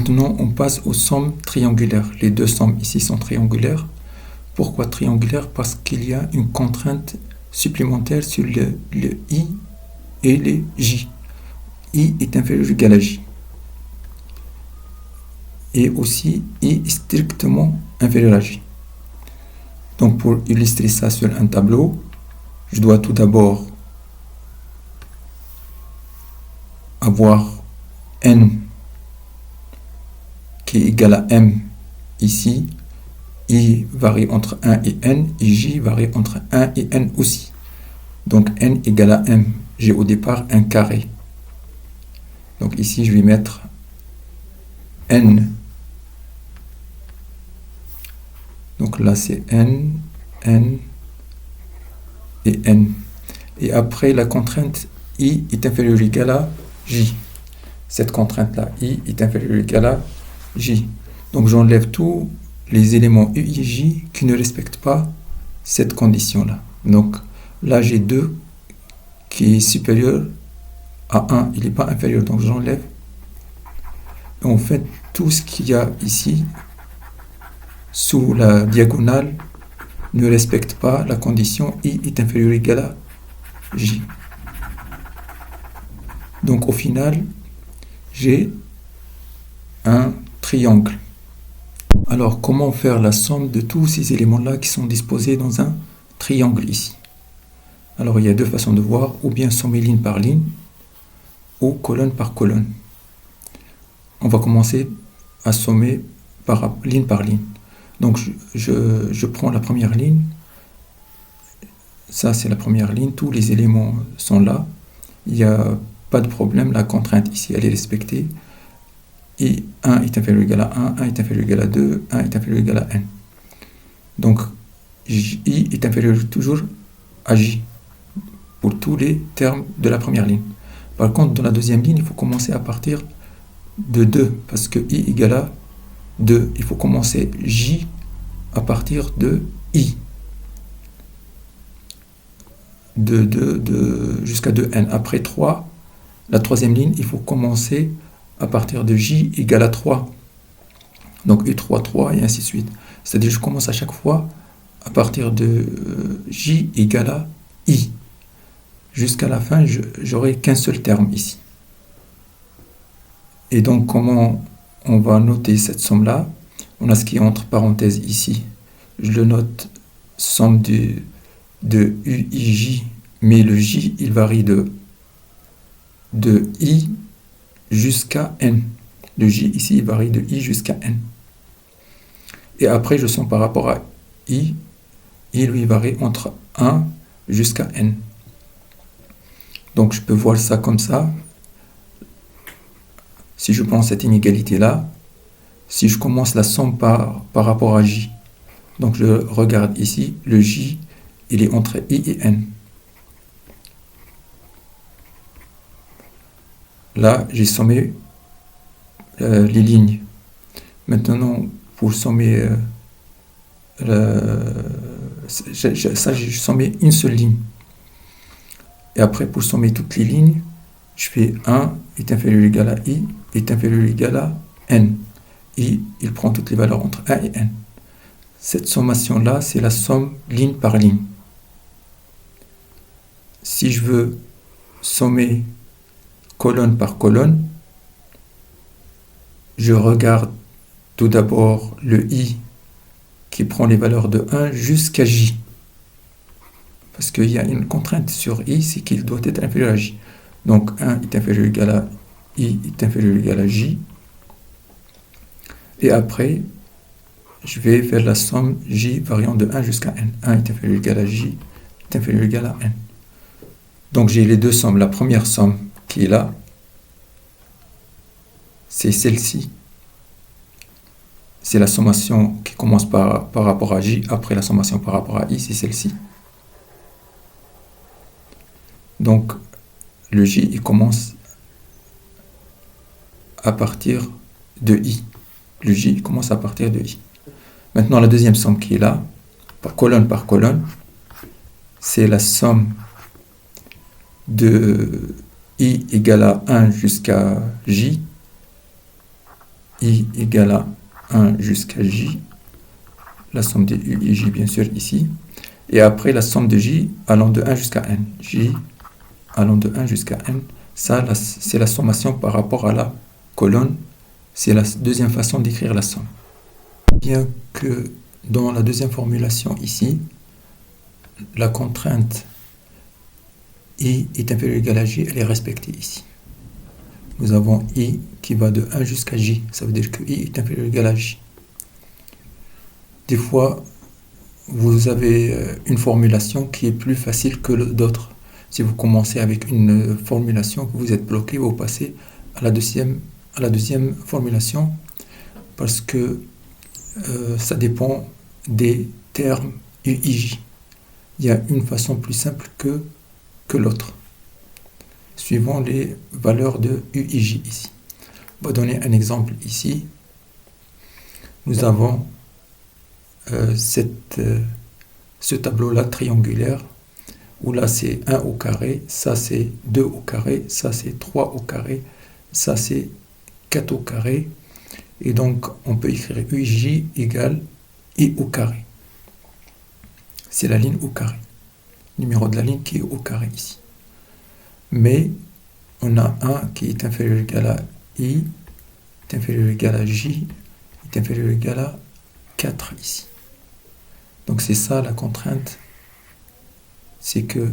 Maintenant, on passe aux sommes triangulaires. Les deux sommes ici sont triangulaires. Pourquoi triangulaires? Parce qu'il y a une contrainte supplémentaire sur le I et le J. I est inférieur ou égal à J. Et aussi, I est strictement inférieur à J. Donc, pour illustrer ça sur un tableau, je dois tout d'abord avoir N qui est égal à M ici. I varie entre 1 et N, et J varie entre 1 et N aussi. Donc N égale à M. J'ai au départ un carré. Donc ici, je vais mettre N. Donc là, c'est N, N et N. Et après, la contrainte I est inférieure ou égale à J. Cette contrainte-là, I est inférieure ou égale à J. Donc j'enlève tous les éléments U et J qui ne respectent pas cette condition-là. Donc là, j'ai 2 qui est supérieur à 1. Il n'est pas inférieur, donc j'enlève. En fait, tout ce qu'il y a ici, sous la diagonale, ne respecte pas la condition I est inférieur ou égal à J. Donc au final, j'ai un triangle. Alors, comment faire la somme de tous ces éléments-là qui sont disposés dans un triangle ici? Alors, il y a deux façons de voir, ou bien sommer ligne par ligne, ou colonne par colonne. On va commencer à sommer ligne par ligne. Donc, je prends la première ligne. Ça, c'est la première ligne. Tous les éléments sont là. Il n'y a pas de problème. La contrainte ici, elle est respectée. Et 1 est inférieur ou égal à 1, 1 est inférieur ou égal à 2, 1 est inférieur ou égal à n. Donc, I est inférieur toujours à J pour tous les termes de la première ligne. Par contre, dans la deuxième ligne, il faut commencer à partir de 2, parce que I égale à 2. Il faut commencer J à partir de I. Jusqu'à 2n. Après 3, la troisième ligne, il faut commencer à partir de J égale à 3. Donc U3, 3 et ainsi de suite. C'est-à-dire je commence à chaque fois à partir de J égale à I. Jusqu'à la fin, j'aurai qu'un seul terme ici. Et donc comment on va noter cette somme-là? On a ce qui est entre parenthèses ici. Je le note somme de U, I, J, mais le J, il varie de I jusqu'à N. Le J ici, il varie de I jusqu'à N. Et après, je somme par rapport à I. I lui varie entre 1 jusqu'à N. Donc, je peux voir ça comme ça. Si je prends cette inégalité-là, si je commence la somme par rapport à J, donc je regarde ici, le J, il est entre I et N. Là, j'ai sommé les lignes. Maintenant, pour sommer j'ai sommé une seule ligne. Et après, pour sommer toutes les lignes, je fais 1 est inférieur ou égal à I est inférieur ou égal à N. I, il prend toutes les valeurs entre 1 et N. Cette sommation-là, c'est la somme ligne par ligne. Si je veux sommer colonne par colonne, je regarde tout d'abord le I qui prend les valeurs de 1 jusqu'à J. Parce qu'il y a une contrainte sur I, c'est qu'il doit être inférieur à J. Donc 1 est inférieur ou égal à I est inférieur ou égal à J. Et après, je vais faire la somme J variant de 1 jusqu'à N. 1 est inférieur ou égal à J est inférieur ou égal à N. Donc j'ai les deux sommes. La première somme qui est là, c'est celle-ci. C'est la sommation qui commence par rapport à J. Après la sommation par rapport à I, c'est celle-ci. Donc, le J, il commence à partir de I. Le J, il commence à partir de I. Maintenant, la deuxième somme qui est là, par colonne, c'est la somme de I égale à 1 jusqu'à J. I égale à 1 jusqu'à J, la somme des U et J bien sûr ici, et après la somme de J allant de 1 jusqu'à N. J allant de 1 jusqu'à N, ça c'est la sommation par rapport à la colonne, c'est la deuxième façon d'écrire la somme. Bien que dans la deuxième formulation ici, la contrainte I est inférieur ou égal à J, elle est respectée ici. Nous avons I qui va de 1 jusqu'à J, ça veut dire que I est inférieur ou égal à J. Des fois, vous avez une formulation qui est plus facile que d'autres. Si vous commencez avec une formulation, que vous êtes bloqué, vous passez à la deuxième formulation, parce que ça dépend des termes UIJ. Il y a une façon plus simple que l'autre, suivant les valeurs de UIJ ici. On va donner un exemple ici. Nous avons ce tableau-là triangulaire, où là c'est 1 au carré, ça c'est 2 au carré, ça c'est 3 au carré, ça c'est 4 au carré. Et donc on peut écrire UJ égale I au carré. C'est la ligne au carré. Numéro de la ligne qui est au carré ici. Mais on a 1 qui est inférieur ou égal à I, est inférieur ou égal à J, est inférieur ou égal à 4 ici. Donc c'est ça la contrainte, c'est que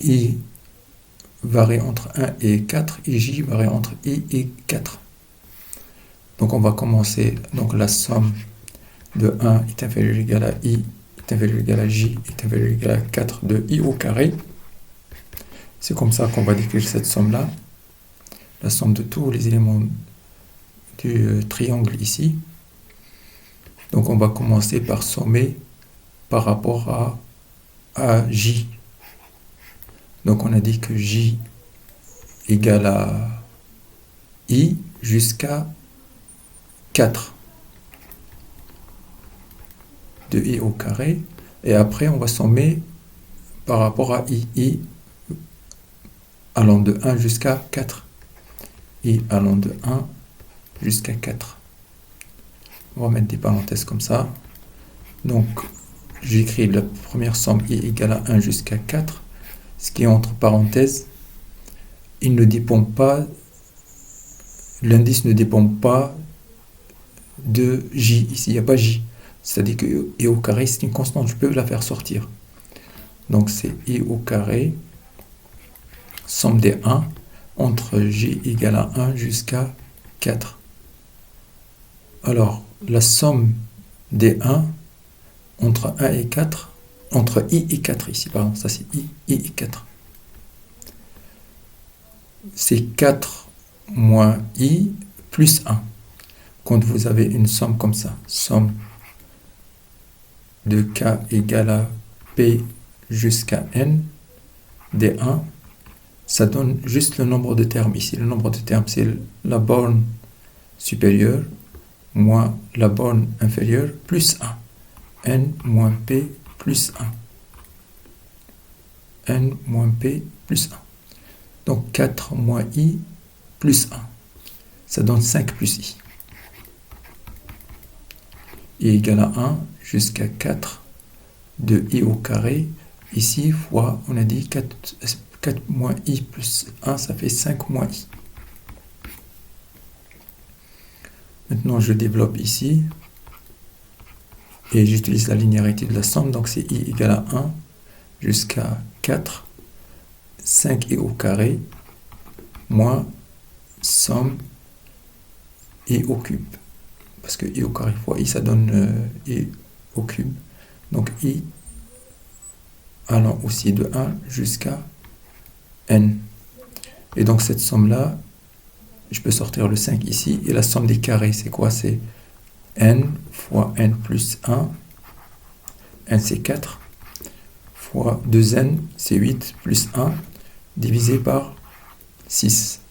I varie entre 1 et 4 et J varie entre I et 4. Donc on va commencer, donc la somme de 1 est inférieure ou égal à I, est inférieure ou égal à J, est inférieure ou égal à 4 de I au carré. C'est comme ça qu'on va décrire cette somme-là, la somme de tous les éléments du triangle ici. Donc on va commencer par sommer par rapport à J. Donc on a dit que J égale à I jusqu'à 4 de I au carré. Et après on va sommer par rapport à I. I allant de 1 jusqu'à 4. I allant de 1 jusqu'à 4. On va mettre des parenthèses comme ça. Donc, j'écris la première somme I égale à 1 jusqu'à 4. Ce qui est entre parenthèses, il ne dépend pas, l'indice ne dépend pas de J. Ici, il n'y a pas J. C'est-à-dire que I au carré, c'est une constante, je peux la faire sortir. Donc, c'est I au carré, somme des 1, entre J égale à 1 jusqu'à 4. Alors, la somme des 1 entre 1 et 4, entre I et 4 ici, pardon, ça c'est I et 4. C'est 4 moins I plus 1. Quand vous avez une somme comme ça, somme de K égale à P jusqu'à N des 1, ça donne juste le nombre de termes ici. Le nombre de termes, c'est la borne supérieure moins la borne inférieure plus 1. N moins P plus 1. N moins P plus 1. Donc 4 moins I plus 1. Ça donne 5 plus I. I égale à 1 jusqu'à 4 de I au carré. Ici, fois, on a dit 4 moins I plus 1, ça fait 5 moins I. Maintenant, je développe ici. Et j'utilise la linéarité de la somme. Donc, c'est I égale à 1 jusqu'à 4. 5I au carré moins somme I au cube. Parce que I au carré fois I, ça donne I au cube. Donc, I allant aussi de 1 jusqu'à N. Et donc, cette somme-là, je peux sortir le 5 ici. Et la somme des carrés, c'est quoi? C'est N fois N plus 1. N, c'est 4. Fois 2N, c'est 8 plus 1. Divisé par 6.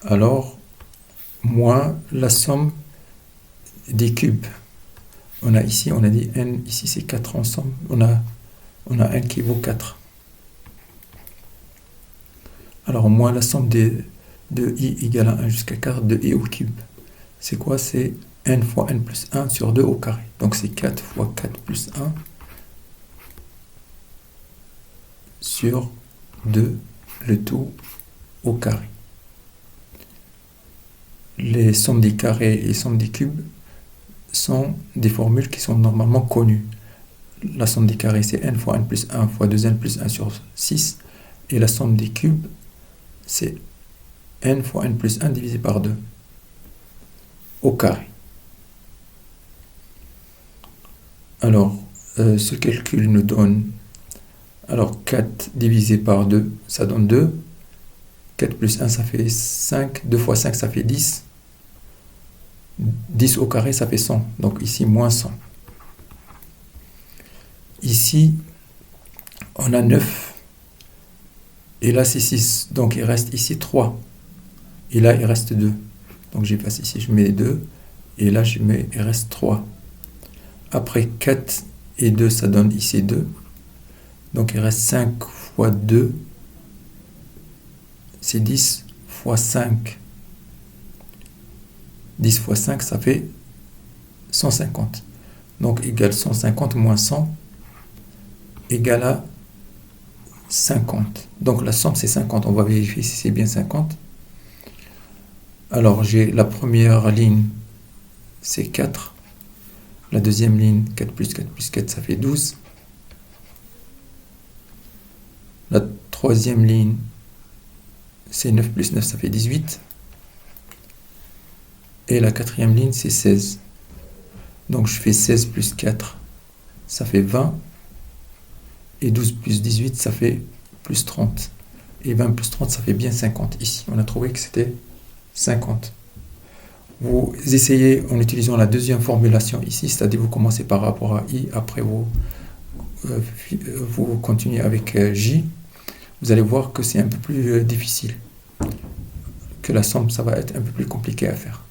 Alors, moins la somme des cubes. On a ici, on a dit N, ici c'est 4 ensemble. On a N qui vaut 4. Alors, moins la somme de i égale à 1 jusqu'à 4 de i au cube. C'est quoi? C'est n fois n plus 1 sur 2 au carré. Donc, c'est 4 fois 4 plus 1 sur 2, le tout au carré. Les sommes des carrés et les sommes des cubes sont des formules qui sont normalement connues. La somme des carrés, c'est n fois n plus 1 fois 2n plus 1 sur 6. Et la somme des cubes, c'est n fois n plus 1 divisé par 2 au carré. Alors, ce calcul nous donne, alors 4 divisé par 2, ça donne 2. 4 plus 1, ça fait 5. 2 fois 5, ça fait 10. 10 au carré, ça fait 100. Donc ici, moins 100. Ici, on a 9. Et là, c'est 6. Donc, il reste ici 3. Et là, il reste 2. Donc, j'efface ici, je mets 2. Et là, il reste 3. Après, 4 et 2, ça donne ici 2. Donc, il reste 5 fois 2. C'est 10 fois 5. 10 fois 5, ça fait 150. Donc, égale 150 moins 100 égale à 50. Donc, la somme, c'est 50. On va vérifier si c'est bien 50. Alors, j'ai la première ligne, c'est 4. La deuxième ligne, 4 plus 4 plus 4, ça fait 12. La troisième ligne, c'est 9 plus 9, ça fait 18. Et la quatrième ligne, c'est 16. Donc, je fais 16 plus 4, ça fait 20. Et 12 plus 18, ça fait plus 30. Et 20 plus 30, ça fait bien 50. Ici, on a trouvé que c'était 50. Vous essayez en utilisant la deuxième formulation ici, c'est-à-dire vous commencez par rapport à i, après vous continuez avec j. Vous allez voir que c'est un peu plus difficile, que la somme, ça va être un peu plus compliqué à faire.